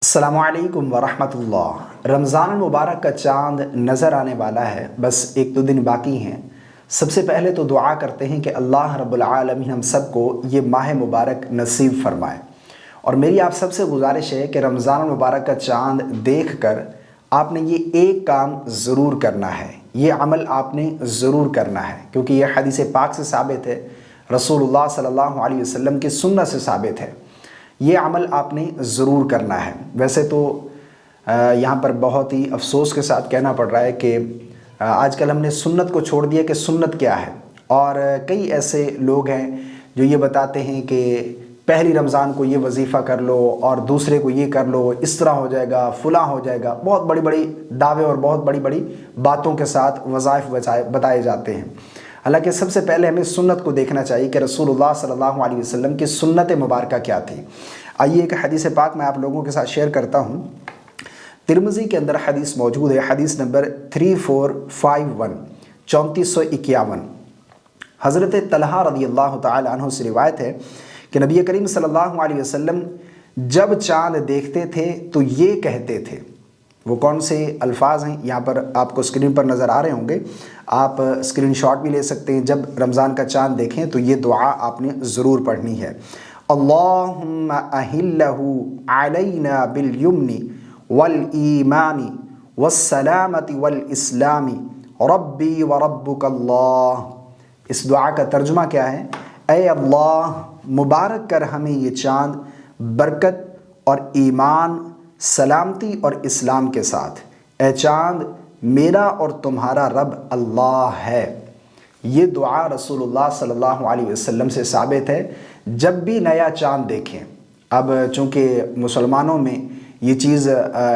السلام علیکم ورحمۃ اللہ۔ رمضان المبارک کا چاند نظر آنے والا ہے، بس ایک دو دن باقی ہیں۔ سب سے پہلے تو دعا کرتے ہیں کہ اللہ رب العالمین ہم سب کو یہ ماہ مبارک نصیب فرمائے۔ اور میری آپ سب سے گزارش ہے کہ رمضان المبارک کا چاند دیکھ کر آپ نے یہ ایک کام ضرور کرنا ہے، یہ عمل آپ نے ضرور کرنا ہے، کیونکہ یہ حدیث پاک سے ثابت ہے، رسول اللہ صلی اللہ علیہ وسلم کی سنت سے ثابت ہے۔ یہ عمل آپ نے ضرور کرنا ہے۔ ویسے تو یہاں پر بہت ہی افسوس کے ساتھ کہنا پڑ رہا ہے کہ آج کل ہم نے سنت کو چھوڑ دیا کہ سنت کیا ہے، اور کئی ایسے لوگ ہیں جو یہ بتاتے ہیں کہ پہلی رمضان کو یہ وظیفہ کر لو اور دوسرے کو یہ کر لو، اس طرح ہو جائے گا، فلاں ہو جائے گا۔ بہت بڑی بڑی دعوے اور بہت بڑی بڑی باتوں کے ساتھ وظائف بتائے جاتے ہیں۔ حالانکہ سب سے پہلے ہمیں سنت کو دیکھنا چاہیے کہ رسول اللہ صلی اللہ علیہ وسلم کی سنت مبارکہ کیا تھی۔ آئیے ایک حدیث پاک میں آپ لوگوں کے ساتھ شیئر کرتا ہوں۔ ترمذی کے اندر حدیث موجود ہے، حدیث نمبر 3451 3451۔ حضرت طلحہ رضی اللہ تعالی عنہ سے روایت ہے کہ نبی کریم صلی اللہ علیہ وسلم جب چاند دیکھتے تھے تو یہ کہتے تھے۔ وہ کون سے الفاظ ہیں یہاں پر آپ کو اسکرین پر نظر آ رہے ہوں گے، آپ اسکرین شاٹ بھی لے سکتے ہیں۔ جب رمضان کا چاند دیکھیں تو یہ دعا آپ نے ضرور پڑھنی ہے۔ اللہم اہلہ علینا بالیمن والایمان والسلامت والاسلام ربی وربک اللہ۔ اس دعا کا ترجمہ کیا ہے؟ اے اللہ مبارک کر ہمیں یہ چاند برکت اور ایمان، سلامتی اور اسلام کے ساتھ۔ اے چاند میرا اور تمہارا رب اللہ ہے۔ یہ دعا رسول اللہ صلی اللہ علیہ وسلم سے ثابت ہے جب بھی نیا چاند دیکھیں۔ اب چونکہ مسلمانوں میں یہ چیز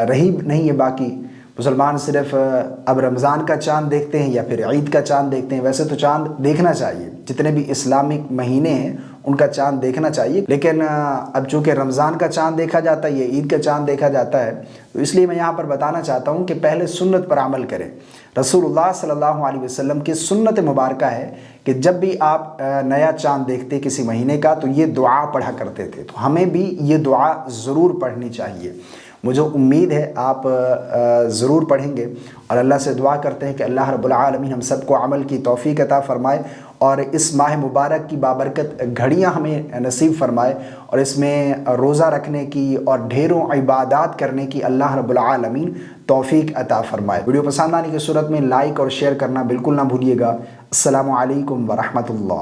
رہی نہیں ہے، باقی مسلمان صرف اب رمضان کا چاند دیکھتے ہیں یا پھر عید کا چاند دیکھتے ہیں۔ ویسے تو چاند دیکھنا چاہیے، جتنے بھی اسلامک مہینے ہیں ان کا چاند دیکھنا چاہیے، لیکن اب چونکہ رمضان کا چاند دیکھا جاتا ہے یا عید کا چاند دیکھا جاتا ہے، تو اس لیے میں یہاں پر بتانا چاہتا ہوں کہ پہلے سنت پر عمل کریں۔ رسول اللہ صلی اللہ علیہ وسلم کی سنت مبارکہ ہے کہ جب بھی آپ نیا چاند دیکھتے کسی مہینے کا تو یہ دعا پڑھا کرتے تھے، تو ہمیں بھی یہ دعا ضرور پڑھنی چاہیے۔ مجھے امید ہے آپ ضرور پڑھیں گے، اور اللہ سے دعا کرتے ہیں کہ اللہ رب العالمین ہم سب کو عمل کی توفیق عطا فرمائے، اور اس ماہ مبارک کی بابرکت گھڑیاں ہمیں نصیب فرمائے، اور اس میں روزہ رکھنے کی اور ڈھیروں عبادات کرنے کی اللہ رب العالمین توفیق عطا فرمائے۔ ویڈیو پسند آنے کی صورت میں لائک اور شیئر کرنا بالکل نہ بھولیے گا۔ السلام علیکم ورحمۃ اللہ۔